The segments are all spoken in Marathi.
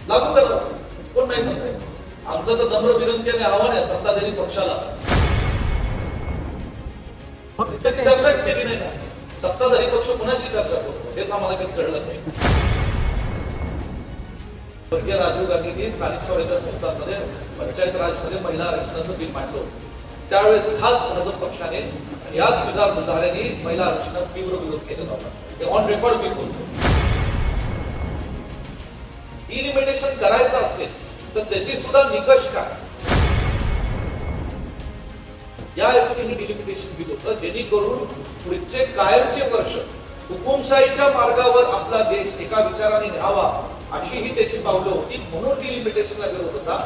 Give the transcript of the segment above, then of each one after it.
लागू करा, कोण नाही म्हणताय. आमचं तर नम्र विनंती आणि आव्हान आहे सत्ताधारी पक्षाला. चर्चाच केली नाही ना. सत्ताधारी पक्ष कुणाशी चर्चा करतो हेच आम्हाला काही कळलं नाही. स्वर्गीय राजीव गांधींनी स्थानिक स्वराज्य संस्थांमध्ये पंचायत राजमध्ये महिला आरक्षणाचं बिल मांडलं. त्यावेळेस खास भाजप पक्षाने याच विचारधारेने महिला आरक्षणात तीव्र विरोध केलेला होता. हे ऑन रेकॉर्ड मी बोलतो. डिलिमिटेशन करायचं असेल तर त्याची सुद्धा निकष काय, या हेतूने डिलिमिटेशन बिल होतं, जेणेकरून पुढचे कायमचे वर्ष हुकुमशाहीच्या मार्गावर आपला देश एका विचाराने न्यावा अशी ही त्याची पावलं होती. म्हणून डिलिमिटेशनला विरोध होता.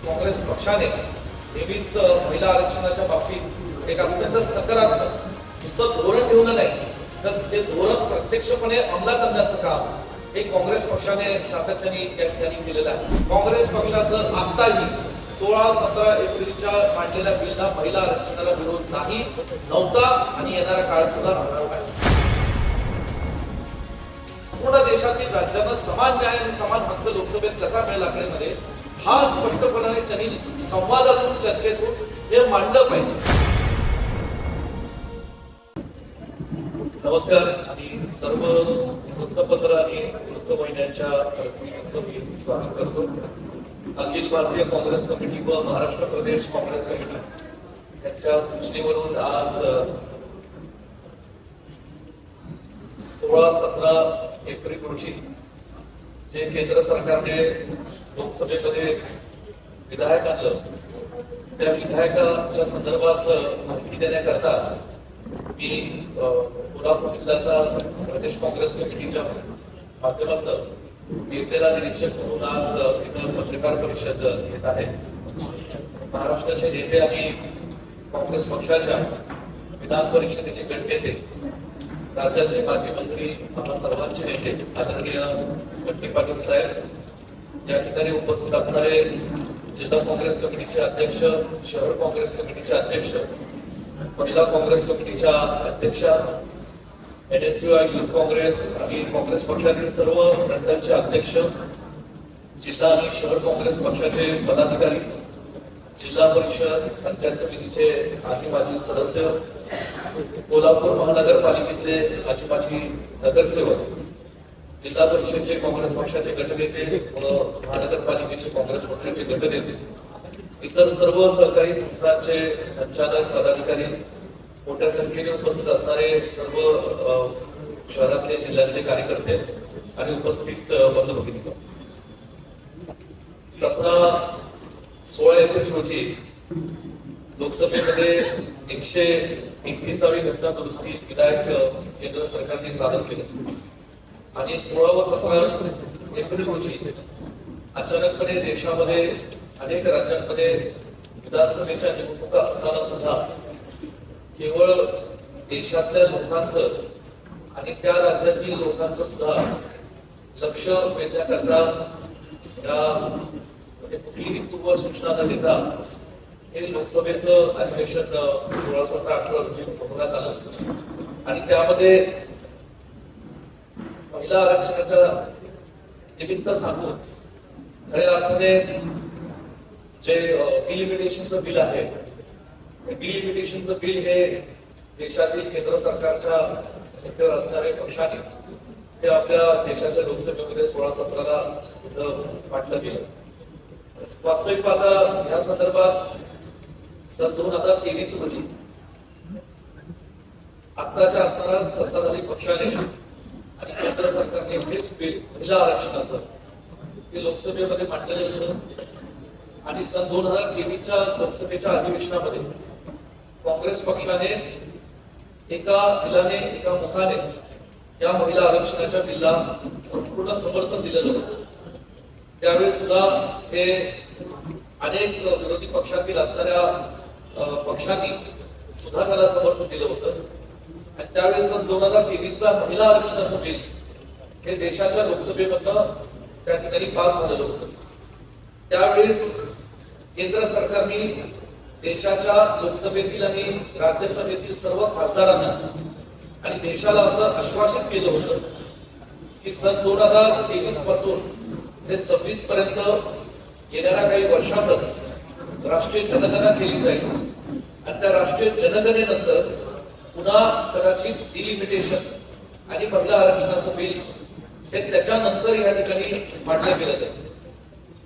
काँग्रेस पक्षाने नेहमीच महिला आरक्षणाच्या बाबतीत एक अत्यंत सकारात्मक नुसतं धोरण ठेवलं नाही तर ते धोरण प्रत्यक्षपणे अंमलात आणण्याचं काम हे काँग्रेस पक्षाने सातत्याने या ठिकाणी केलेलं आहे. काँग्रेस पक्षाचं आताही 16-17 एप्रिलच्या मांडलेल्या बिलला महिला आरक्षणाला विरोध नाही, नव्हता आणि येणाऱ्या काळात सुद्धा राहणार नाही. पूर्ण देशातील राज्यांना समान न्याय आणि समान हक्क लोकसभेत कसा मिळेल आकडेमध्ये हा स्पष्टपणे त्यांनी संवादातून चर्चेतून हे मांडलं पाहिजे. नमस्कार. आणि सर्व वृत्तपत्र आणि वृत्तवाहिन्यांच्या प्रतिनिधींचं मी स्वागत करतो. अखिल भारतीय काँग्रेस कमिटी व महाराष्ट्र प्रदेश काँग्रेस कमिटी यांच्या सूचनेवरून आज 16-17 एप्रिल रोजी जे केंद्र सरकारने लोकसभेमध्ये विधेयक आणलं त्या विधेयकाच्या संदर्भात माहिती देण्याकरता मी कोल्हापूर जिल्ह्याचा प्रदेश काँग्रेस कमिटीच्या माध्यमातून निर्णयाला निरीक्षक म्हणून आज इथं पत्रकार परिषद घेत आहे. महाराष्ट्राचे नेते आणि काँग्रेस पक्षाच्या विधान परिषदेचे गटनेते, राज्याचे माजी मंत्री, आम्हा सर्वांचे नेते आदरणीय बंटी पाटील साहेब, या ठिकाणी उपस्थित असणारे जिल्हा काँग्रेस कमिटीचे अध्यक्ष, शहर काँग्रेस कमिटीचे अध्यक्ष, महिला काँग्रेस कमिटीच्या अध्यक्षा, NSUI युथ काँग्रेस आणि काँग्रेस पक्षातील सर्व मंडळांचे अध्यक्ष, जिल्हा आणि शहर काँग्रेस पक्षाचे पदाधिकारी, जिल्हा परिषद पंचायत समितीचे आजी माजी सदस्य, कोल्हापूर महानगरपालिकेतले आजी माजी नगरसेवक, जिल्हा परिषदचे काँग्रेस पक्षाचे गटनेते व महानगरपालिकेचे काँग्रेस पक्षाचे गटनेते, इतर सर्व सहकारी संस्थांचे संचालक पदाधिकारी, मोठ्या संख्येने उपस्थित असणारे सर्व शहरातले जिल्ह्यातले कार्यकर्ते आणि उपस्थित बंधू-भगिनी, 16 एप्रिल रोजी लोकसभेमध्ये 131वी घटना दुरुस्ती विधेयक केंद्र सरकारने सादर केलं आणि 16 व 17 एप्रिल रोजी अचानकपणे देशामध्ये अनेक राज्यांमध्ये विधानसभेच्या निवडणुका असताना सुद्धा केवळ देशातल्या लोकांचं आणि त्या राज्यातील लोकांचं सुद्धा लक्ष वेधण्याकरता कुठलीही पूर्व सूचना न देता हे लोकसभेचं अधिवेशन 16, 17, 18 रोजी होण्यात आलं आणि त्यामध्ये महिला आरक्षणाच्या निमित्त सांगून खऱ्या अर्थाने जे डिलिमिटेशनचं बिल आहे, डिलिमिटेशनचं बिल हे देशातील केंद्र सरकारच्या सत्तेवर असणाऱ्या पक्षाने हे आपल्या देशाच्या लोकसभेमध्ये 16-17ला मांडलं गेलं. वास्तविक पाहता या संदर्भात सन 2023 रोजी आताच्या असणाऱ्या सत्ताधारी पक्षाने आणि केंद्र सरकारने हेच बिल महिला आरक्षणाचं हे लोकसभेमध्ये मांडलेलं होतं आणि सन 2023च्या लोकसभेच्या अधिवेशनामध्ये काँग्रेस पक्षाने एका मुखाने या महिला आरक्षणाच्या बिलला संपूर्ण समर्थन दिलेलं होतं. त्यावेळी सुद्धा हे अनेक विरोधी पक्षातील असणाऱ्या पक्षांनी सुद्धा त्याला समर्थन दिलं होतं आणि त्यावेळी सन 2023ला महिला आरक्षणाचं बिल हे देशाच्या लोकसभेमधनं त्या ठिकाणी पास झालेलं होतं. त्यावेळेस केंद्र सरकारने देशाच्या लोकसभेतील आणि राज्यसभेतील सर्व खासदारांना आणि देशाला असं आश्वासित केलं होतं की सन 2023 पासून ते 26 पर्यंत येणाऱ्या काही वर्षातच राष्ट्रीय जनगणना केली जाईल आणि त्या राष्ट्रीय जनगणनेनंतर पुन्हा कदाचित डिलिमिटेशन आणि महिला आरक्षणाचं बिल हे त्याच्यानंतर या ठिकाणी मांडलं गेलं जाईल.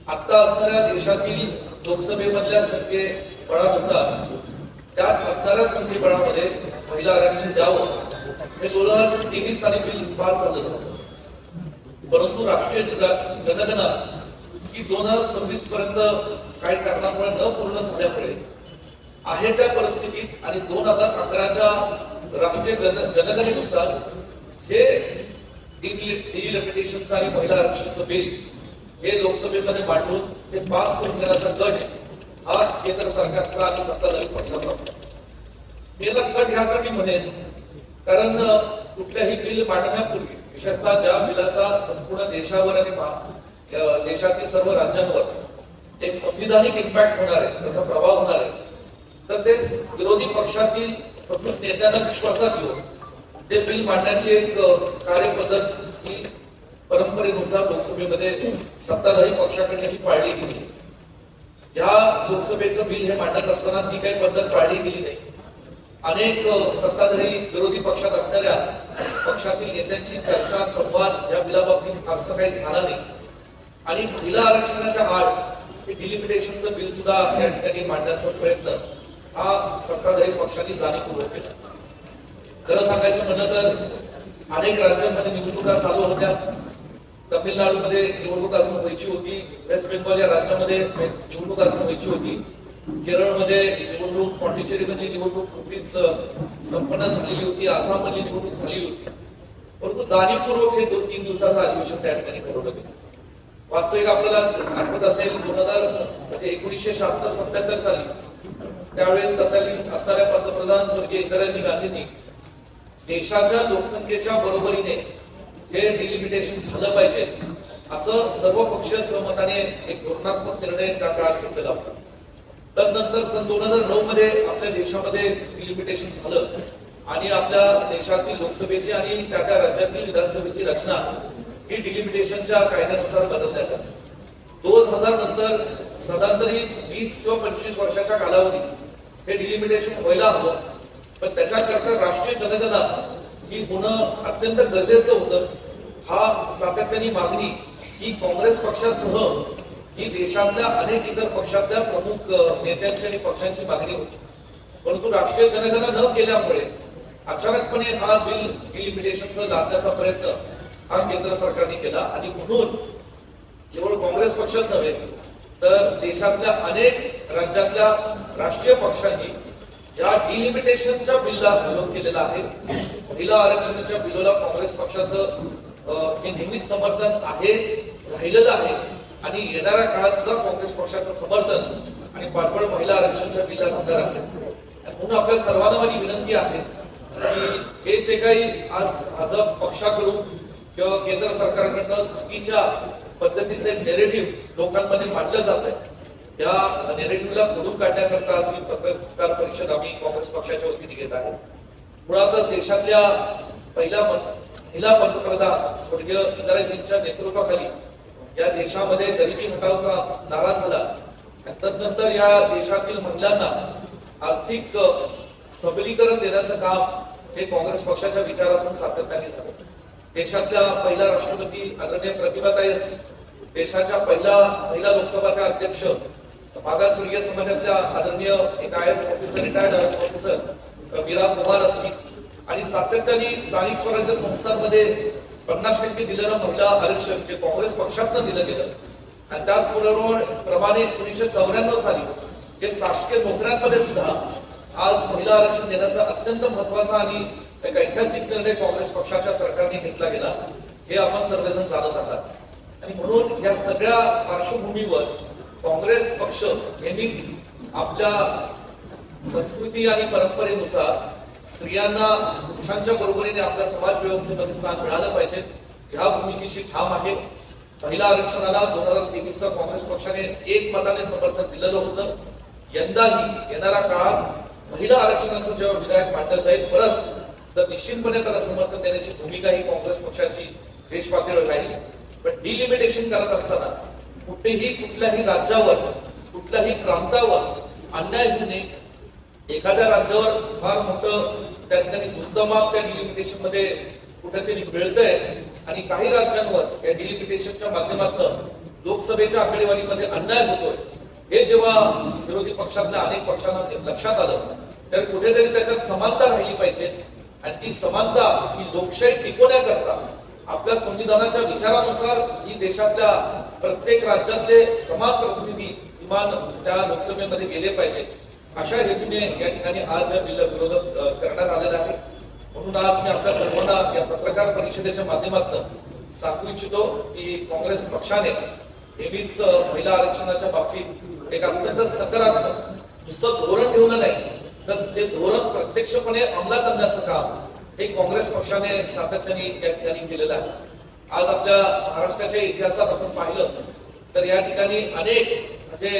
आता असणाऱ्या देशातील लोकसभेमधल्या संख्येबळानुसार त्याच असणाऱ्या संख्येबळामध्ये महिला आरक्षण द्यावं हे 2023 साली बिल पास झालं. परंतु राष्ट्रीय जनगणना ही 2026 पर्यंत काही कारणामुळे न पूर्ण झाल्यामुळे आहे त्या परिस्थितीत आणि 2011च्या राष्ट्रीय जनगणनेनुसार हे डिलिमिटेशनचं आणि महिला आरक्षणाचं बिल हे लोकसभेमध्ये मांडून ते पास करून देण्याचा गट हा केंद्र सरकारचा आणि सत्ताधारी पक्षाचा. मी याला गट ह्यासाठी म्हणेन कारण कुठल्याही बिल मांडण्यापूर्वी विशेषतः ज्या बिलाचा संपूर्ण देशावर आणि देशातील सर्व राज्यांवर एक संविधानिक इम्पॅक्ट होणार आहे, त्याचा प्रभाव होणार आहे, तर ते विरोधी पक्षातील प्रमुख नेत्यांना विश्वासात घेऊन ते बिल मांडण्याची एक कार्यपद्धत ही परंपरेनुसार लोकसभेमध्ये सत्ताधारी पक्षाकडे ही पाळली गेली. या लोकसभेचं बिल हे मांडत असताना ती काही पद्धत पाळली गेली नाही. अनेक सत्ताधारी विरोधी पक्षात असणाऱ्या पक्षातील नेत्यांची चर्चा संवाद या बिलाबाबतीत फारसं काही झाला नाही आणि महिला आरक्षणाच्या आड हे डिलिमिटेशनचं बिल सुद्धा या ठिकाणी मांडण्याचा प्रयत्न हा सत्ताधारी पक्षांनी जाणीवपूर्वक केला. खरं सांगायचं म्हणलं तर अनेक राज्यांमध्ये निवडणुका चालू होत्या. तमिळनाडूमध्ये निवडणूक अजून व्हायची होती, वेस्ट बेंगॉल या राज्यामध्ये निवडणूक अजून व्हायची होती, केरळमध्ये निवडणूक, पॉंडिचेरीमध्ये निवडणूक नुकतीच संपन्न झालेली होती, आसाममध्ये निवडणूक झाली होती. परंतु जाणीवपूर्वक हे 2-3 दिवसाचं अधिवेशन त्या ठिकाणी ठरवलं गेलं. वास्तविक आपल्याला आठवत असेल 1976-77 साली त्यावेळेस तत्कालीन असणाऱ्या पंतप्रधान स्वर्गीय इंदिराजी गांधींनी देशाच्या लोकसंख्येच्या बरोबरीने हे डिलिमिटेशन झालं पाहिजे असं सर्वपक्षीय सहमताने एक धोरणात्मक निर्णय त्या काळात घेतलेला होता. तदनंतर सन 2009 मध्ये आपल्या देशामध्ये डिलिमिटेशन झालं आणि आपल्या देशातील लोकसभेची आणि त्या राज्यातील विधानसभेची रचना ही डिलिमिटेशनच्या कायद्यानुसार बदलण्यात आली. 2000 नंतर साधारणतरी 20 किंवा 25 वर्षाच्या कालावधीत हे डिलिमिटेशन व्हायला हवं, पण त्याच्याकरता राष्ट्रीय जनगणना ही होणं अत्यंत गरजेचं होतं. हा सातत्याने मागणी ही काँग्रेस पक्षासह ही देशातल्या अनेक इतर पक्षातल्या प्रमुख नेत्यांची आणि पक्षांची मागणी होती. परंतु राष्ट्रीय जनगणना न केल्यामुळे अचानकपणे हा बिल डिलिमिटेशनचा लादण्याचा प्रयत्न हा केंद्र सरकारने केला आणि म्हणून केवळ काँग्रेस पक्षच नव्हे तर देशातल्या अनेक राज्यातल्या राष्ट्रीय पक्षांनी या डिलिमिटेशनच्या बिलला विरोध केलेला आहे. महिला आरक्षणाच्या बिलला काँग्रेस पक्षाचं हे नेहमीच समर्थन आहे, राहिलेलं आहे आणि येणाऱ्या काळात सुद्धा काँग्रेस पक्षाचं समर्थन आणि पाठबळ महिला आरक्षणाच्या बिलला राहणार आहे. म्हणून आपल्या सर्वांना माझी विनंती आहे की हे जे काही आज पक्षाकडून किंवा केंद्र सरकारकडनं चुकीच्या पद्धतीचे नेरेटिव्ह लोकांमध्ये मांडलं जात आहे, या नेरेटिव्हला खोडून काढण्याकरता अशी पत्रकार परिषद आम्ही काँग्रेस पक्षाच्या वतीने घेत आहे. मुळातच देशातल्या पहिल्या महिला पंतप्रधान स्वर्गीय इंदिराजींच्या नेतृत्वाखाली या देशामध्ये गरिबी हटावचा नारा झाला. तदनंतर या देशातील महिलांना आर्थिक सबलीकरण देण्याचं काम हे काँग्रेस पक्षाच्या विचारातून सातत्याने झालं. देशातल्या पहिल्या राष्ट्रपती आदरणीय प्रतिभाताई असतील, देशाच्या पहिल्या महिला लोकसभाच्या अध्यक्ष मागासवर्गीय समाजातल्या आदरणीय एक IAS officer, retired IAS officer Meera Kumar असतील आणि सातत्याने स्थानिक स्वराज्य संस्थांमध्ये 50% दिलेलं महिला आरक्षण जे काँग्रेस पक्षातनं दिलं गेलं आणि त्याचबरोबर प्रमाणे 1994 साली हे शासकीय नोकऱ्यांमध्ये सुद्धा आज महिला आरक्षण देण्याचा अत्यंत महत्वाचा आणि एक ऐतिहासिक निर्णय काँग्रेस पक्षाच्या सरकारने घेतला गेला हे आपण सर्वजण जाणत आहात. आणि म्हणून या सगळ्या पार्श्वभूमीवर काँग्रेस पक्ष नेहमीच आपल्या संस्कृती आणि परंपरेनुसार स्त्रियांना पुरुषांच्या बरोबरीने आपल्या समाज व्यवस्थेमध्ये स्थान मिळालं पाहिजे ह्या भूमिकेशी ठाम आहे. महिला आरक्षणाला 2023 ला काँग्रेस पक्षाने एकमताने समर्थन दिलेलं होतं. यंदाही येणाऱ्या काळात महिला आरक्षणाचं जेव्हा विधेयक मांडलं जाईल परत तर निश्चितपणे त्याला समर्थन देण्याची भूमिका ही काँग्रेस पक्षाची देश पातळीवर राहील. पण डिलिमिटेशन करत असताना कुठेही कुठल्याही राज्यावर कुठल्याही प्रांतावर अन्याय होऊ नये. एखाद्या राज्यावर फार मोठं त्या ठिकाणी सुद्धा त्या डिलिमिटेशन मध्ये कुठेतरी मिळतंय आणि काही राज्यांवर या डिलिमिटेशनच्या माध्यमातून लोकसभेच्या आकडेवारीमध्ये अन्याय होतोय. हे जेव्हा विरोधी पक्षातल्या अनेक पक्षांना लक्षात आलं तर कुठेतरी त्याच्यात समानता राहिली पाहिजे आणि ती समानता ही लोकशाही टिकवण्याकरता आपल्या संविधानाच्या विचारानुसार ही देशातल्या प्रत्येक राज्यातले समान प्रतिनिधी किमान त्या लोकसभेमध्ये गेले पाहिजे. अशा हेतूने या ठिकाणी आज या बिलला विरोध करण्यात आलेला आहे. म्हणून आज मी आपल्या सर्वांना या पत्रकार परिषदेच्या माध्यमातून सांगू इच्छितो की काँग्रेस पक्षाने नेहमीच महिला आरक्षणाच्या बाबतीत एक अत्यंत सकारात्मक नुसतं धोरण ठेवलं नाही तर ते धोरण प्रत्यक्षपणे अंमलात आणण्याचं काम हे काँग्रेस पक्षाने सातत्याने या ठिकाणी केलेलं आहे. आज आपल्या महाराष्ट्राच्या इतिहासात आपण पाहिलं तर या ठिकाणी अनेक म्हणजे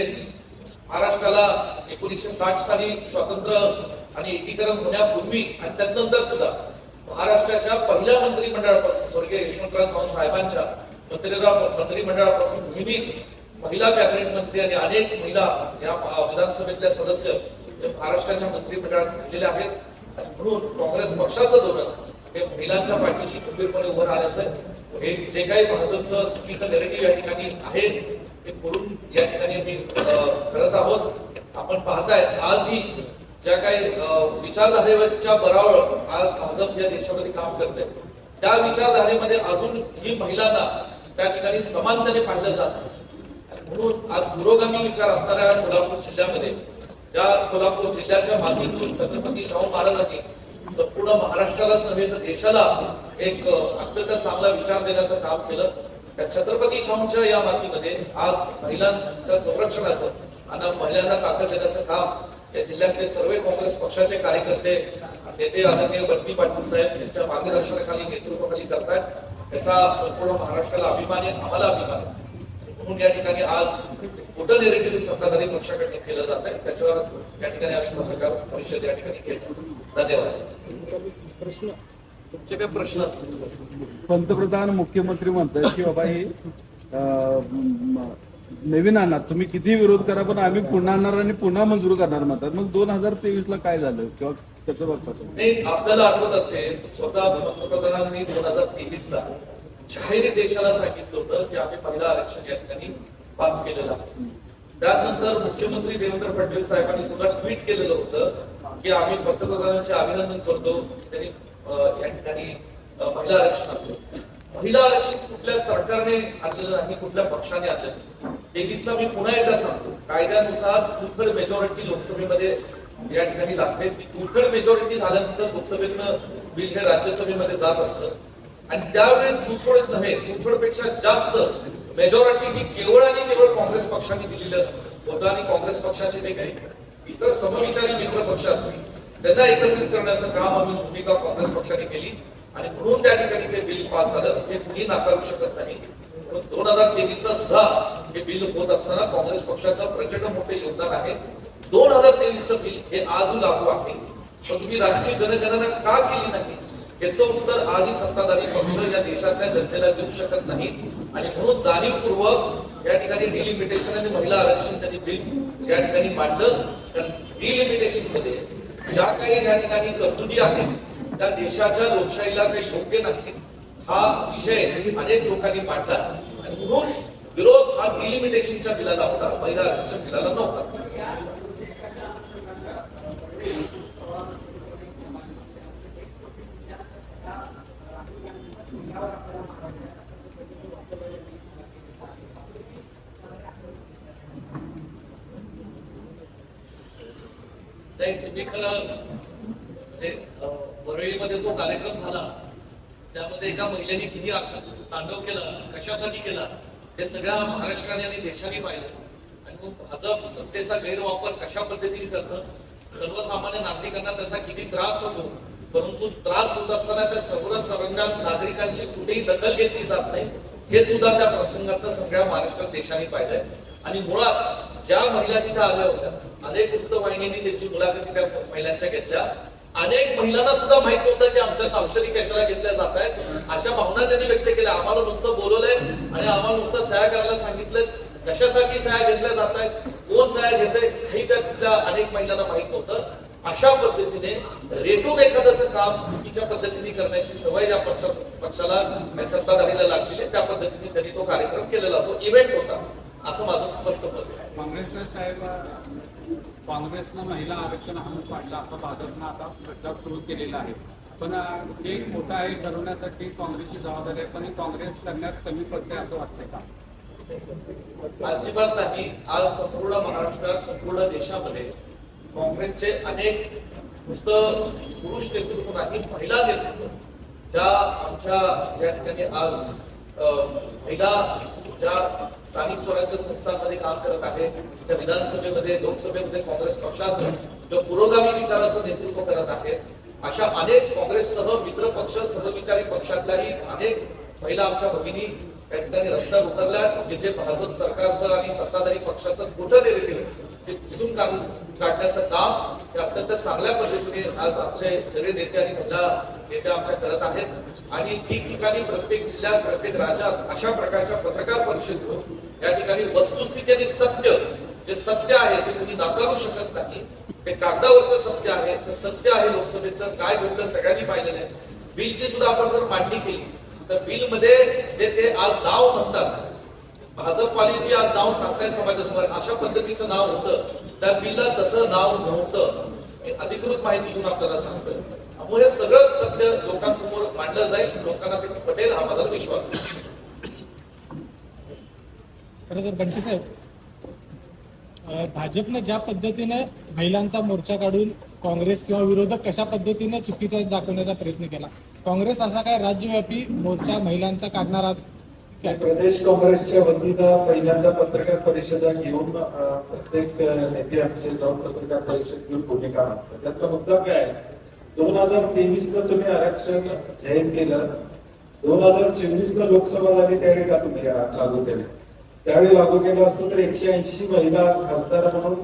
महाराष्ट्राला 1960 साली स्वातंत्र्य आणि एकीकरण होण्यापूर्वी आणि त्यानंतर सुद्धा महाराष्ट्राच्या पहिल्या मंत्रिमंडळापासून स्वर्गीय यशवंतराव चव्हाण साहेबांच्या मंत्रिमंडळापासून नेहमीच महिला कॅबिनेट मंत्री आणि अनेक महिला या विधानसभेतल्या सदस्य महाराष्ट्राच्या मंत्रिमंडळात राहिलेल्या आहेत. आणि म्हणून काँग्रेस पक्षाचं धोरण हे महिलांच्या पाठीशी खंबीरपणे उभं राहण्याचं हे जे काही भाजपचं चुकीचं नेरेटिव्ह या ठिकाणी आहे ते करून या ठिकाणी आम्ही करत आहोत. आपण पाहताय आजही ज्या काही विचारधारेच्या बरावर आज भाजप या देशामध्ये काम करते त्या विचारधारेमध्ये अजूनही महिलांना त्या ठिकाणी समानतेने पाहिलं जात. म्हणून आज पुरोगामी विचार असणाऱ्या कोल्हापूर जिल्ह्यामध्ये ज्या कोल्हापूर जिल्ह्याच्या माध्यमातून छत्रपती शाहू महाराजांनी संपूर्ण महाराष्ट्रालाच नव्हे तर देशाला एक अत्यंत चांगला विचार देण्याचं काम केलं. त्या छत्रपती शाहूंच्या या मातीमध्ये आज महिलांच्या संरक्षणाचं आणि महिलांना ताकद देण्याचं काम या जिल्ह्यातले सर्व काँग्रेस पक्षाचे कार्यकर्ते नेते आदरणीय बंटी पाटील साहेब यांच्या मार्गदर्शनाखाली नेतृत्वाखाली करतायत. याचा संपूर्ण महाराष्ट्राला अभिमान आहे, आम्हाला अभिमान आहे. म्हणून या ठिकाणी आज मोठं नेरेटिव्ह सत्ताधारी पक्षाकडे केलं जात आहे. त्याच्यावर या ठिकाणी आम्ही पत्रकार परिषद या ठिकाणी केली. धन्यवाद. प्रश्न तुमचे काही प्रश्न असतील? पंतप्रधान मुख्यमंत्री म्हणतात की बाबा हे नवीन आणणार, तुम्ही किती विरोध करा पण आम्ही पुन्हा आणणार आणि पुन्हा मंजूर करणार म्हणतात. मग 2023 ला काय झालं किंवा कसं बघतात? नाही, आपल्याला आठवत असेल स्वतः पंतप्रधानांनी 2023 ला जाहीर देशाला सांगितलं होतं की आम्ही पहिलं आरक्षण या ठिकाणी पास केलेलं आहे. त्यानंतर मुख्यमंत्री देवेंद्र फडणवीस साहेबांनी सुद्धा ट्विट केलेलं होतं की आम्ही पंतप्रधानांचे अभिनंदन करतो, त्यांनी या ठिकाणी महिला आरक्षण आणलं. महिला आरक्षण कुठल्या सरकारने आणलेलं नाही, कुठल्या पक्षाने आणलेलं. 23 ला मी पुन्हा एकदा सांगतो, कायद्यानुसार 2/3 मेजॉरिटी लोकसभेमध्ये या ठिकाणी लागते. 2/3 मेजॉरिटी झाल्यानंतर लोकसभेतनं बिल हे राज्यसभेमध्ये जात असतं आणि त्यावेळेस 2/3 नव्हे 2/3 पेक्षा जास्त मेजॉरिटी ही केवळ आणि केवळ काँग्रेस पक्षाने दिलेलं होतं. आणि काँग्रेस पक्षाचे जे काही इतर समविचारी मित्र पक्ष असतील त्यांना एकत्रित करण्याचं काम आम्ही भूमिका काँग्रेस पक्षाने केली आणि म्हणून त्या ठिकाणी ते बिल पास झालं. हे कुणी नाकारू शकत नाही. 2023 ला सुद्धा हे बिल होत असताना काँग्रेस पक्षाचं प्रचंड मोठे योगदान आहे. 2023चं बिल हे आज लागू आहे. पण तुम्ही राष्ट्रीय जनगणना का केली नाही याचं उत्तर आजही सत्ताधारी पक्ष या देशातल्या जनतेला देऊ शकत नाही. आणि म्हणून जाणीवपूर्वक या ठिकाणी डिलिमिटेशन आणि महिला आरक्षण त्यांनी बिल या ठिकाणी मांडलं. तर डिलिमिटेशन मध्ये ज्या काही या ठिकाणी तरतुदी आहेत त्या देशाच्या लोकशाहीला काही योग्य नाही हा विषय अनेक लोकांनी मांडला आणि म्हणून विरोध हा डिलिमिटेशनच्या बिलाला होता, महिला आरक्षण बिलाला नव्हता. वरळीमध्ये जो कार्यक्रम झाला त्यामध्ये एका महिलेने किती तांडव केला, कशासाठी केला हे सगळ्या महाराष्ट्राने आणि देशाने पाहिलं. आणि मग भाजप सत्तेचा गैरवापर कशा पद्धतीने करतं, सर्वसामान्य नागरिकांना त्याचा किती त्रास होतो, परंतु त्रास होत असताना त्या सर्वसामान्य नागरिकांची कुठेही दखल घेतली जात नाही हे सुद्धा त्या प्रसंगात सगळ्या महाराष्ट्र देशाने पाहिलंय. आणि मुळात ज्या महिला तिथे आल्या होत्या अनेक वृत्तवाहिन्यांनी त्यांची मुलाखती त्या महिलांच्या घेतल्या अनेक महिलांना सुद्धा माहित होतं की आमच्या औषधी कशाला घेतल्या जात आहेत, अशा भावना त्यांनी व्यक्त केल्या. आम्हाला नुसतं बोलवलंय आणि आम्हाला नुसतं सह्या करायला सांगितलंय. कशासाठी सह्या घेतल्या जात आहेत, कोण सह्या घेत आहे, काही त्यातल्या अनेक महिलांना माहित नव्हतं. अशा पद्धतीने रेटून एखाद्याचं काम चुकीच्या पद्धतीने करण्याची सवय ज्या पक्षाला सत्ताधारीला लागलेली आहे, त्या पद्धतीने त्यांनी तो कार्यक्रम केलेला, तो इव्हेंट होता, असं माझं स्पष्ट मत आहे. काँग्रेसनं साहेब काँग्रेसनं महिला आरक्षण हमी पाडलं, आता भाजपनं आता प्रचार सुरू केलेला आहे. पण एक मोठा आहे ठरवण्यासाठी काँग्रेसची जबाबदारी आहे, पण हे काँग्रेस करण्यात कमी पडते असं वाटतंय का? अजिबात नाही. आज संपूर्ण महाराष्ट्रात, संपूर्ण देशामध्ये काँग्रेसचे अनेक नुसतं पुरुष नेतृत्व नाही, महिला नेतृत्व ज्या आमच्या या ठिकाणी आज महिला ज्या स्थानिक स्वराज्य संस्थांमध्ये काम करत आहेत, त्या विधानसभेमध्ये, लोकसभेमध्ये काँग्रेस पक्षाचं जो पुरोगामी विचाराचं नेतृत्व करत आहेत, अशा अनेक काँग्रेससह मित्र पक्ष, सहविचारी पक्षातल्याही अनेक महिला आमच्या भगिनी या ठिकाणी रस्त्यावर उतरल्या. जे भाजप सरकारचं आणि सत्ताधारी पक्षाचं खोटं नेरेटिव्ह ते पुसून काढण्याचं काम हे अत्यंत चांगल्या पद्धतीने आज आमचे सगळे नेते आणि महिला नेते आमच्या करत आहेत. आणि ठिकठिकाणी प्रत्येक जिल्ह्यात, प्रत्येक राज्यात अशा प्रकारच्या पत्रकार परिषदेतून या ठिकाणी वस्तुस्थिती आणि सत्य, जे सत्य आहे जे कोणी नाकारू शकत नाही, ते कागदावरचं सत्य आहे, ते सत्य आहे. लोकसभेतलं काय घडलं सगळ्यांनी पाहिलेलं आहे. बिलची सुद्धा आपण जर मांडणी केली तर बिल मध्ये जे ते आज नाव म्हणतात, भाजपवाली जी आज नाव सांगतायत समाजासमोर, अशा पद्धतीचं नाव होतं, त्या बिलला तसं नाव नव्हतं. हे अधिकृत माहिती घेऊन आपल्याला सांगतोय. त्यामुळे हे सगळं सत्य लोकांसमोर मांडलं जाईल, लोकांना ते पटेल हा माझा विश्वास आहे. खरं तर बंटी साहेब, भाजपने ज्या पद्धतीने महिलांचा मोर्चा काढून काँग्रेस किंवा विरोधक कशा पद्धतीने चुकीचा दाखवण्याचा प्रयत्न केला, काँग्रेस असा काय राज्यव्यापी मोर्चा महिलांचा काढणार आहात? प्रदेश काँग्रेसच्या वतीनं पहिल्यांदा पत्रकार परिषदा घेऊन प्रत्येक नेते आमचे जाऊन पत्रकार परिषद घेऊन भूमिका मांडतात. त्याचा मुद्दा काय आहे, 2023ला तुम्ही आरक्षण जाहीर केलं, 2024ला लोकसभा झाली त्यावेळी का तुम्ही लागू केले? त्यावेळी लागू केलं असतं तर 180 महिला आज खासदार म्हणून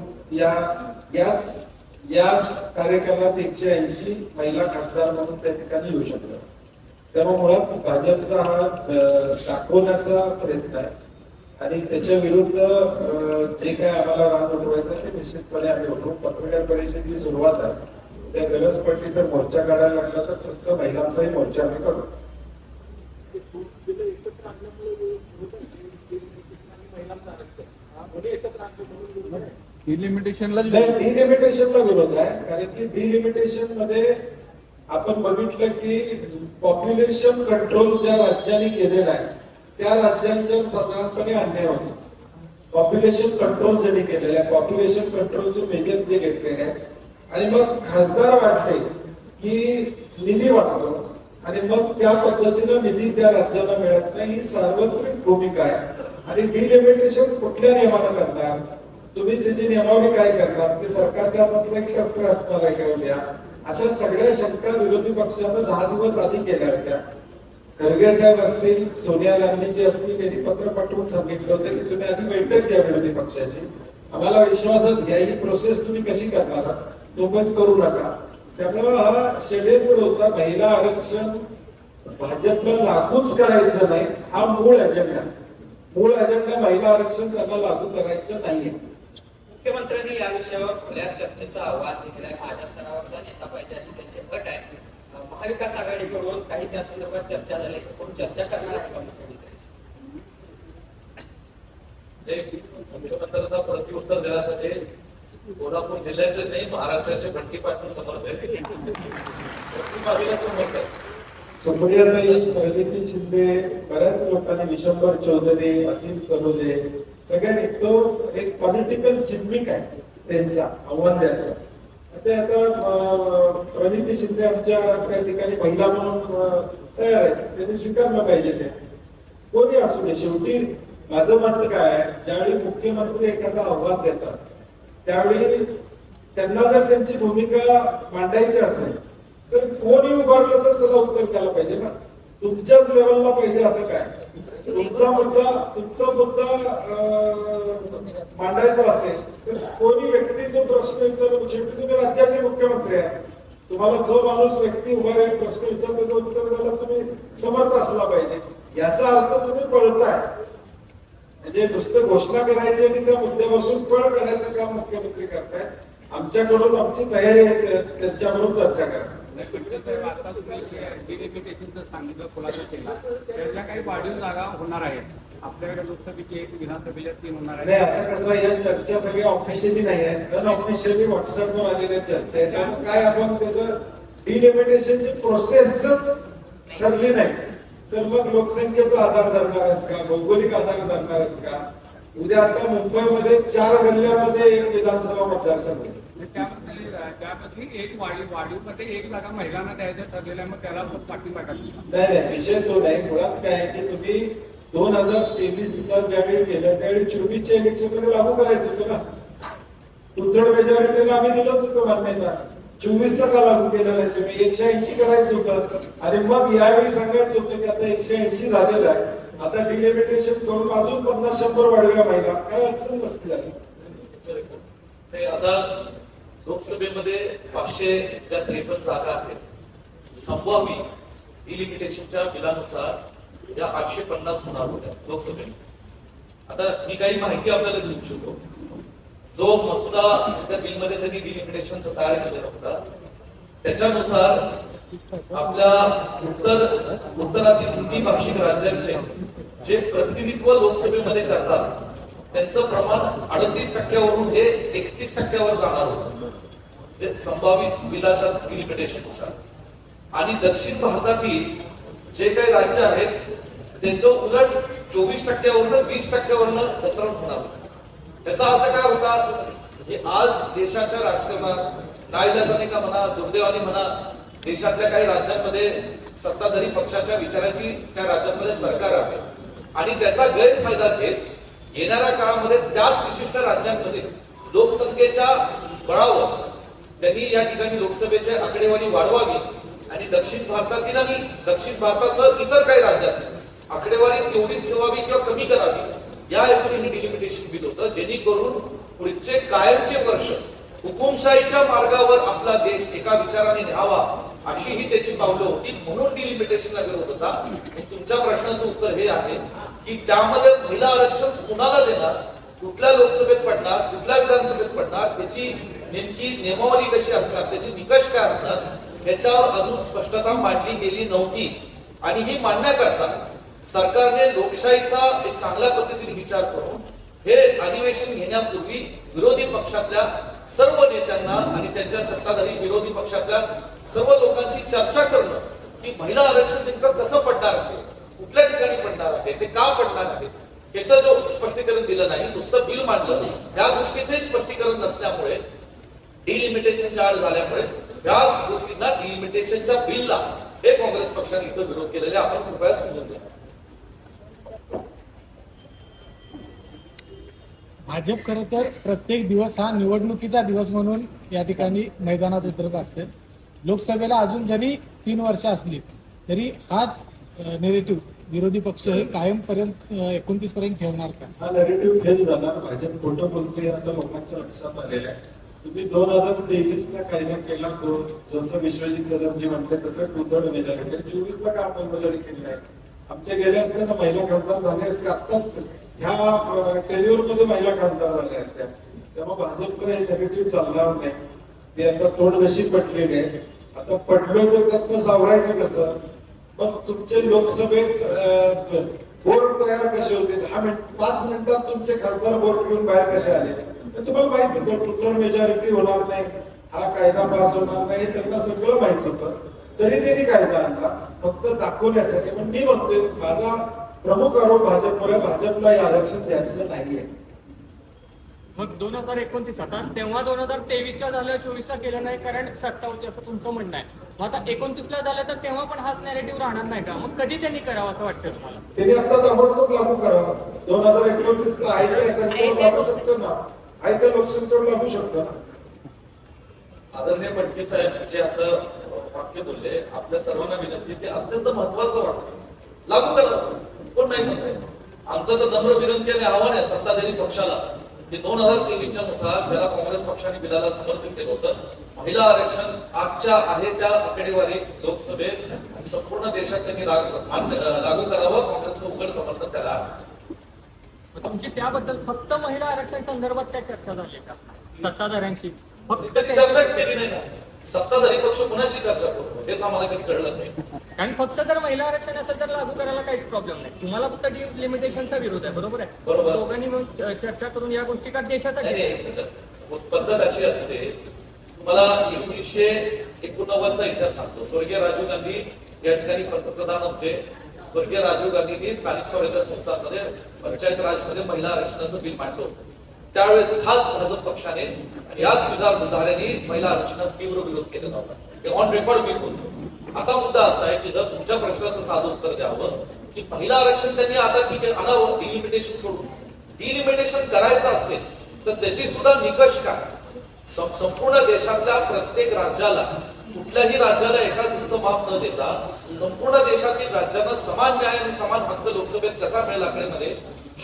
याच कार्यक्रमात 180 महिला खासदार म्हणून त्या ठिकाणी येऊ शकतात. त्यामुळे मुळात भाजपचा हा दाखवण्याचा प्रयत्न आहे आणि त्याच्या विरुद्ध जे काय आम्हाला राग उठवायचं ते निश्चितपणे आम्ही उठवू. पत्रकार परिषदेची सुरुवात आहे, त्या गरज पडली तर मोर्चा काढायला लागला तर फक्त महिलांचाही मोर्चा आम्ही काढू. डिलिमिटेशनला डिलिमिटेशनला विरोध आहे, कारण की डिलिमिटेशन मध्ये आपण बघितलं की पॉप्युलेशन कंट्रोल ज्या राज्यांनी केलेला आहे त्या राज्यांच्या साधारणपणे अन्याय होतो. पॉप्युलेशन कंट्रोल ज्यांनी केलेलं आहे, पॉप्युलेशन कंट्रोलचे मेजर जे घेतलेले आहे आणि मग खासदार वाटते की निधी वाटतो आणि मग त्या पद्धतीनं निधी त्या राज्याला मिळत नाही, ही सार्वत्रिक भूमिका आहे. आणि डिलिमिटेशन कुठल्या नियमानं करणार, तुम्ही त्याची नियमावली काय करणार, ते सरकारच्या हातातलं एक शस्त्र असणार आहे का उद्या, अशा सगळ्या शंका विरोधी पक्षानं 10 दिवस आधी केल्या होत्या. खरगे साहेब असतील, सोनिया गांधीजी असतील, यांनी पत्र पाठवून सांगितलं होतं की तुम्ही आधी बैठक घ्या विरोधी पक्षाची, आम्हाला विश्वासात घ्या, ही प्रोसेस तुम्ही कशी करणार, तोपर्यंत करू नका. त्यामुळे हा षड्यंत्र होता. महिला आरक्षण भाजपला लागूच करायचं नाही, हा मूळ अजेंडा महिला आरक्षण त्यांना लागू करायचं नाहीये. मुख्यमंत्र्यांनी या विषयावर खुल्या चर्चेचं आव्हान दिलेलं आहे. माझ्या स्तरावरचा नेता पाहिजे अशी त्यांची अट आहे. महाविकास आघाडीकडून काही त्या संदर्भात चर्चा झाली, कोण चर्चा करणार आहे का मुख्यमंत्र्यांची? मुख्यमंत्र्यांना प्रत्युत्तर देण्यासाठी कोल्हापूर जिल्ह्याचे नाही, महाराष्ट्राचे बंटी पाटील समर्थ आहेत. सुप्रियाताई, प्रगती शिंदे, बऱ्याच लोकांनी, विशंभर चौधरी, असीम सरोदे, सगळ्यांनी तो एक पॉलिटिकल जिम्मिक आहे त्यांचा, आव्हान द्यायचा. ते आता प्रणिती शिंदे आमच्या त्या ठिकाणी महिला म्हणून तयार आहेत, त्यांनी स्वीकारलं पाहिजे. ते कोणी असू दे, शेवटी माझं मत काय आहे, ज्यावेळी मुख्यमंत्री एखादं आव्हान देतात त्यावेळी त्यांना जर त्यांची भूमिका मांडायची असेल तर कोणी उभारलं तर त्याला उत्तर द्यायला पाहिजे ना. तुमच्याच लेवलला पाहिजे असं काय, तुमचा मुद्दा मांडायचा असेल तर कोणी व्यक्ती जो प्रश्न विचारतो, शेवटी तुम्ही राज्याचे मुख्यमंत्री आहे, तुम्हाला जो माणूस व्यक्ती उभा राहील प्रश्न विचारतो त्याचं उत्तर द्यायला तुम्ही समर्थ असला पाहिजे. याचा अर्थ तुम्ही पळताय, म्हणजे नुसतं घोषणा करायची आणि त्या मुद्द्यापासून पळ काढायचं काम मुख्यमंत्री करतायत. आमच्याकडून आमची तयारी आहे त्यांच्याबरोबर चर्चा करा. आता तुम्ही डिलिमिटेशनचं सांगितलं, खुलासा केला, त्याच्या काही वाढीव जागा होणार आहेत आपल्याकडे. लोकसभेची 1, विधानसभेच्या 3 होणार नाही, आहेत. आता कसं या चर्चा सगळ्या ऑफिशियली नाही आहेत, अनऑफिशियली व्हॉट्सअपवर आलेल्या चर्चा आहेत. त्यामुळे काय आपण त्याचं डिलिमिटेशनची प्रोसेसच ठरली नाही तर मग लोकसंख्येचा आधार धरणार आहेत का, भौगोलिक आधार धरणार आहेत का? उद्या आता मुंबईमध्ये 4 गल्ल्यामध्ये 1 विधानसभा मतदारसंघ आहे. त्यामध्ये एक वाढीवमध्ये 1 जागा महिलांना द्यायचं ठरलेलं, मग त्याला पाठिंबा टाकला. नाही, विषय तो नाही. मुळात काय आहे की तुम्ही 2023ला ज्यावेळी केलं त्यावेळी 24च्या इलेक्शन मध्ये लागू करायचं होतं ना. 2/3 मेजॉरिटीला आम्ही दिलंच होतं मान्यता. 24ला का लागू केलं नाही तुम्ही? 180 करायचं होतं आणि मग यावेळी सांगायचं होतं की आता 180 झालेलं आहे, आता डिलिमिटेशन करून अजून 50-100 वाढव्या महिला, काय अडचण नसते झाली. ते आता लोकसभेमध्ये 553 जागा आहेत. संभाव्य डिलिमिटेशनच्या बिलानुसार या 850 होणार होत्या लोकसभेत. आता मी काही माहिती आपल्याला देऊ इच्छितो. जो मसुदा त्या बिलमध्ये त्यांनी डिलिमिटेशनचा तयार केलेला होता त्याच्यानुसार आपल्या उत्तरातील हिंदी भाषिक राज्यांचे जे प्रतिनिधित्व लोकसभेमध्ये करतात त्यांचं प्रमाण 38% हे 31% जाणार होतं संभावित बिलाच्या डिलिमिटेशननुसार. आणि दक्षिण भारतातील जे काही राज्य आहेत त्यांचं उलट 24% 20% घसरण होणार होतं. त्याचा अर्थ काय होता की आज देशाच्या राजकारणात नाईलाजाने का म्हणा, दुर्दैवाने म्हणा, देशाच्या काही राज्यांमध्ये सत्ताधारी पक्षाच्या विचाराची त्या राज्यांमध्ये सरकार आहे आणि त्याचा गैरफायदा घेत येणाऱ्या काळामध्ये त्याच विशिष्ट राज्यांमध्ये लोकसंख्येच्या बळावर त्यांनी या ठिकाणी लोकसभेची आकडेवारी वाढवावी आणि दक्षिण भारतातील आणि दक्षिण भारतासह इतर काही राज्यात आकडेवारी तेवढीच ठेवावी किंवा कमी करावी या हेतूने हे डिलिमिटेशन बिल होतं, जेणेकरून पुढचे कायमचे वर्ष हुकुमशाहीच्या मार्गावर आपला देश एका विचाराने न्यावा अशी ही त्याची पावलं होती. म्हणून डिलिमिटेशनला विरोध होता. तुमच्या प्रश्नाचं उत्तर हे आहे की त्यामध्ये महिला आरक्षण कुणाला देणार, कुठल्या लोकसभेत पडणार, कुठल्या विधानसभेत पडणार, त्याची नेमकी नियमावली कशी असणार, त्याचे निकष काय असणार याच्यावर अजून स्पष्टता मांडली गेली नव्हती. आणि ही मांडण्याकरता सरकारने लोकशाहीचा एक चांगल्या पद्धतीने विचार करून हे अधिवेशन घेण्यापूर्वी विरोधी पक्षातल्या सर्व नेत्यांना आणि त्यांच्या सत्ताधारी विरोधी पक्षातल्या सर्व लोकांची चर्चा करणं की महिला आरक्षण नेमकं कसं पडणार आहे, कुठल्या ठिकाणी पडणार आहे, ते का पडणार आहे याचं जो स्पष्टीकरण दिलं नाही, नुसतं बिल मांडलं. त्या गोष्टीचे स्पष्टीकरण नसल्यामुळे डिलिमिटेशनच्या आड झाल्यामुळे या गोष्टींना डिलिमिटेशनच्या बिलला हे काँग्रेस पक्षाने इथं विरोध केलेला आपण कृपया समजून घ्या. भाजप खरं तर प्रत्येक दिवस हा निवडणुकीचा दिवस म्हणून या ठिकाणी मैदानात उतरत असते. लोकसभेला अजून जरी 3 वर्ष असली तरी हाच नेरेटिव्ह विरोधी पक्ष हे कायमपर्यंत 29 पर्यंत ठेवणार का? हा नेरेटिव्ह फेल झाला. भाजप खोटं बोलते आता लोकांच्या लक्षात आलेलं आहे. तुम्ही 2023ला कायदा केला तो जसं विश्वजित कदमजी म्हणते तसं 2/3 मेजॉरिटी 24ला का अंमलबजावणी केली नाही. आमच्या गेल्या असताना महिला खासदार झाले असते, आत्ताच ह्या टेन्युअर मध्ये महिला खासदार झाल्या असत्या. त्यामुळे भाजपला हे नेगेटिव्ह चालणार नाही. ते आता तोडजशी पडलेली आहे. आता पडलो तर त्यातनं सावरायचं कसं? मग तुमचे लोकसभेत बोर्ड तयार कसे होते? 5 मिनिटात तुमचे खासदार बोर्ड घेऊन बाहेर कसे आले? तुम्हाला माहिती होतं 2/3 मेजॉरिटी होणार नाही, हा कायदा पास होणार नाही, त्यांना सगळं माहित होतं. तरी त्यांनी कायदा आणला फक्त दाखवण्यासाठी. पण मी म्हणतोय माझा प्रमुख आरोप भाजपमुळे भाजपला हे आरक्षण द्यायचं नाहीये. मग 2029 आता तेव्हा 2023ला झालं, 24ला केलं नाही कारण सत्ता होती असं तुमचं म्हणणं आहे. मग आता 29ला झालं तर तेव्हा पण हाच नॅरेटिव्ह राहणार नाही का? मग कधी त्यांनी करावं असं वाटतं तुम्हाला? त्यांनी आता ताबडतोब लागू करावा. 2029ला आहे त्या संख्येवर लागू शकतो ना, आहे त्या लोकसंख्येवर लागू शकतो ना. आदरणीय फडके साहेब जे आता वाक्य बोलले आपल्या सर्वांना विनंती, ते अत्यंत महत्वाचं वाक्य लागू करा. कोण नाही म्हणत. आमचं तर नम्र विनंती आणि आव्हान आहे सत्ताधारी पक्षाला की 2023च्या नुसार ज्याला काँग्रेस पक्षाने बिलाला समर्पित केलं होतं, महिला आरक्षण आजच्या आहे त्या आकडेवारी लोकसभेत संपूर्ण देशात त्यांनी लागू करावं. काँग्रेसचं उघड समर्थन त्याला आहे. तुमची त्याबद्दल फक्त महिला आरक्षण संदर्भात काय चर्चा झाली का सत्ताधाऱ्यांशी? फक्त कधी चर्चाच केली नाही ना. सत्ताधारी पक्ष कुणाशी चर्चा करतो हेच आम्हाला कधी कळलं नाही. कारण फक्त जर महिला आरक्षण असेल तर लागू करायला काहीच प्रॉब्लेम नाही. तुम्हाला फक्त लिमिटेशनचा विरोध आहे, बरोबर आहे? बरोबर. दोघांनी मग चर्चा करून या गोष्टी का देशासाठी नाही, पद्धत अशी असते. तुम्हाला 1989चा इतिहास सांगतो. स्वर्गीय राजीव गांधी या ठिकाणी पंतप्रधान होते. स्वर्गीय राजीव गांधींनी स्थानिक स्वराज्य संस्थांमध्ये पंचायत राजमध्ये महिला आरक्षणाचं बिल मांडलं होतं. त्यावेळेस खास भाजप पक्षाने आणि याच विचारधारेने महिला आरक्षणात तीव्र विरोध केलेला होता. हे ऑन रेकॉर्ड मी बोलतो. आता मुद्दा असा आहे की जर तुमच्या प्रश्नाचं साधं उत्तर द्यावं की महिला आरक्षण त्यांनी आता ठीक आहे आणावं, डिलिमिटेशन सोडून. डिलिमिटेशन करायचं असेल तर त्याची सुद्धा निकष काय? संपूर्ण देशातल्या प्रत्येक राज्याला, कुठल्याही राज्याला एकाच इतकं माप न देता संपूर्ण देशातील राज्यांना समान न्याय आणि समान हक्क लोकसभेत कसा मिळेल आकडेमध्ये,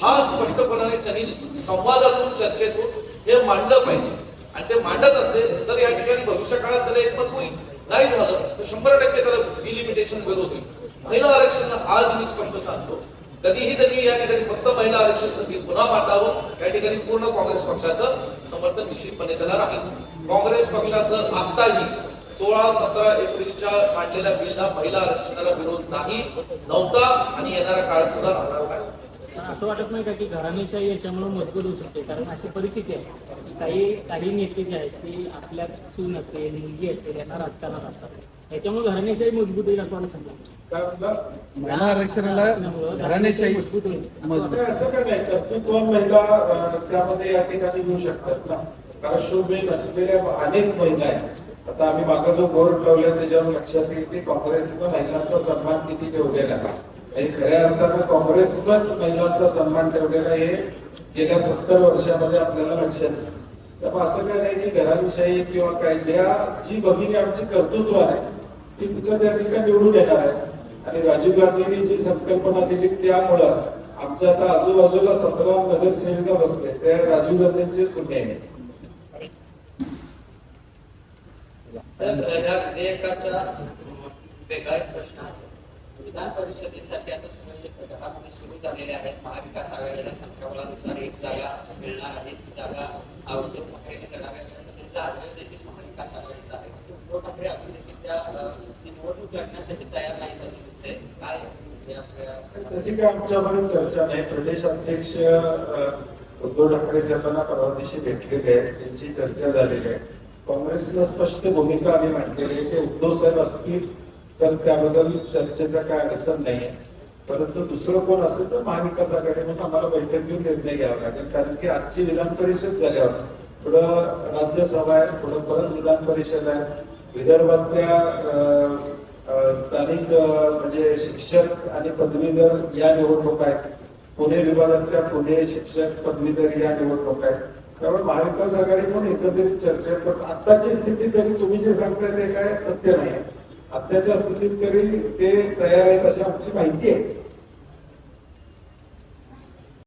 हा स्पष्टपणाने त्यांनी संवादातून चर्चेतून हे मांडलं पाहिजे. आणि ते मांडत असेल तर या ठिकाणी भविष्य काळात त्याला एकमत होईल. नाही झालं तर 100% त्याला डिलिमिटेशन विरोध होईल. महिला आरक्षण आज मी स्पष्ट सांगतो, कधीही त्यांनी या ठिकाणी फक्त महिला आरक्षणाचं बिल पुन्हा मांडावं. या ठिकाणी पूर्ण काँग्रेस पक्षाचं समर्थन निश्चितपणे त्याला राहील. काँग्रेस पक्षाचं आताही 16-17 एप्रिलच्या मांडलेल्या बिलला महिला आरक्षणाला विरोध नाही, नव्हता आणि येणाऱ्या काळात सुद्धा राहणार नाही. असं वाटत नाही का की घराणेशाही याच्यामुळे मजबूत होऊ शकते? कारण अशी परिस्थिती आहे की काही नेते जे आहेत ते आपल्या सून असेल, मुलगी असेल यांना राजकारणात असतात. याच्यामुळे घराणेशाही मजबूत होईल असं मला समजलं. काय म्हणलं? महिला आरक्षणाला घराणेशाही मजबूत होईल मजबूत. असं का नाही, कर्तृत्व महिला त्यामध्ये या ठिकाणी येऊ शकतात ना. कारण शोभे नसलेल्या अनेक महिला आहेत. आता आम्ही मागे जो बोर्ड ठेवला त्याच्यावर लक्षात येईल की काँग्रेसनं महिलांचा सन्मान किती ठेवलेला आहे. आणि खऱ्या अर्थानं काँग्रेसनंच महिलांचा सन्मान ठेवलेला हे गेल्या 70 वर्षामध्ये आपल्याला लक्षात येईल. त्यामुळे असं काय नाही की घराणेशाही किंवा काय, जी भगिनी आमची कर्तृत्व आहे ती तिच्या त्या ठिकाणी निवडून येणार आहे. आणि राजीव गांधींनी जी संकल्पना दिली त्यामुळं आमच्या आता आजूबाजूला 17 नगरसेविका बसले त्या राजीव गांधींचे पुण्य आहे. सर, या विधेयकाच्या वेगळा एक प्रश्न आहे. विधान परिषदेसाठी आता सगळे घडामोडी सुरू झालेल्या आहेत. महाविकास आघाडीला संख्याबळानुसार 1 जागा मिळणार आहे. ती जागा अवधूत ठाकरेंनी लढाव्यात त्याचा आग्रह देखील महाविकास आघाडीचा आहे. उद्धव ठाकरे अजून देखील ती निवडणूक लढण्यासाठी तयार नाहीत असं दिसतंय. काय या सगळ्या तशी काय आमच्यामध्ये चर्चा नाही. प्रदेशाध्यक्ष उद्धव ठाकरे साहेबांना परवा दिवशी भेटलेले आहेत, त्यांची चर्चा झालेली आहे. काँग्रेसनं स्पष्ट भूमिका आम्ही मांडलेली आहे की उद्धव साहेब असतील तर त्याबद्दल चर्चेचा काय अडचण नाहीये. परंतु दुसरं कोण असेल तर महाविकास आघाडी म्हणून आम्हाला बैठक घेऊन निर्णय घ्यावा लागेल. कारण की आजची विधान परिषद झाल्यावर पुढं राज्यसभा आहे, पुढं परत विधान परिषद आहे. विदर्भातल्या स्थानिक म्हणजे शिक्षक आणि पदवीधर या निवडणूक आहेत. पुणे विभागातल्या पुणे शिक्षक पदवीधर या निवडणूक आहेत. त्यामुळे महाविकास आघाडी म्हणून एकत्रित चर्चा करतो. आत्ताची स्थिती तरी तुम्ही जे सांगताय ते काय तथ्य नाही. आत्ताच्या स्थितीत तरी ते तयार आहेत अशी आमची माहिती आहे.